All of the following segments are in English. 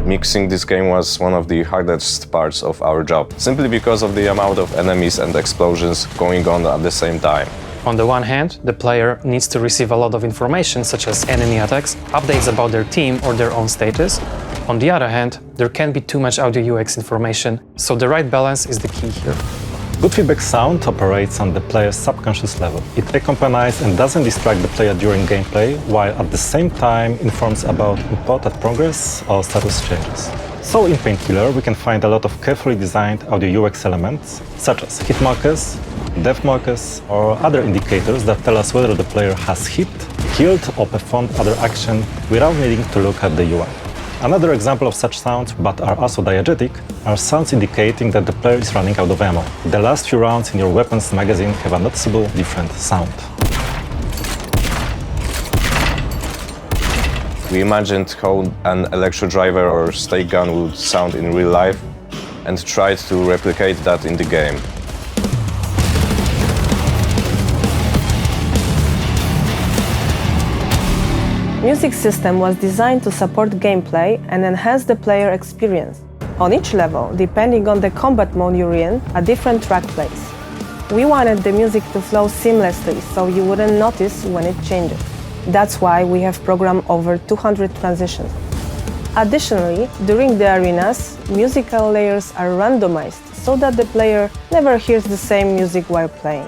Mixing this game was one of the hardest parts of our job, simply because of the amount of enemies and explosions going on at the same time. On the one hand, the player needs to receive a lot of information, such as enemy attacks, updates about their team or their own status. On the other hand, there can be too much audio UX information, so the right balance is the key here. Good feedback sound operates on the player's subconscious level. It accompanies and doesn't distract the player during gameplay, while at the same time informs about important progress or status changes. So in Painkiller, we can find a lot of carefully designed audio UX elements, such as hit markers, death markers, or other indicators that tell us whether the player has hit, killed, or performed other action without needing to look at the UI. Another example of such sounds, but are also diegetic, are sounds indicating that the player is running out of ammo. The last few rounds in your weapons magazine have a noticeable different sound. We imagined how an electro driver or stake gun would sound in real life and tried to replicate that in the game. Music system was designed to support gameplay and enhance the player experience. On each level, depending on the combat mode you're in, a different track plays. We wanted the music to flow seamlessly, so you wouldn't notice when it changes. That's why we have programmed over 200 transitions. Additionally, during the arenas, musical layers are randomized so that the player never hears the same music while playing.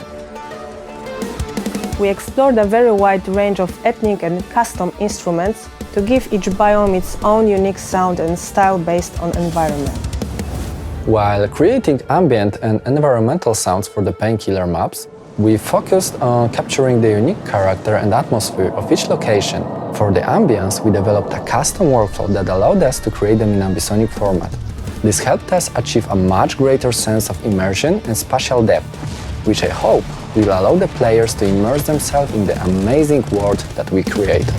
We explored a very wide range of ethnic and custom instruments to give each biome its own unique sound and style based on environment. While creating ambient and environmental sounds for the Painkiller maps, we focused on capturing the unique character and atmosphere of each location. For the ambience, we developed a custom workflow that allowed us to create them in ambisonic format. This helped us achieve a much greater sense of immersion and spatial depth, which I hope will allow the players to immerse themselves in the amazing world that we created.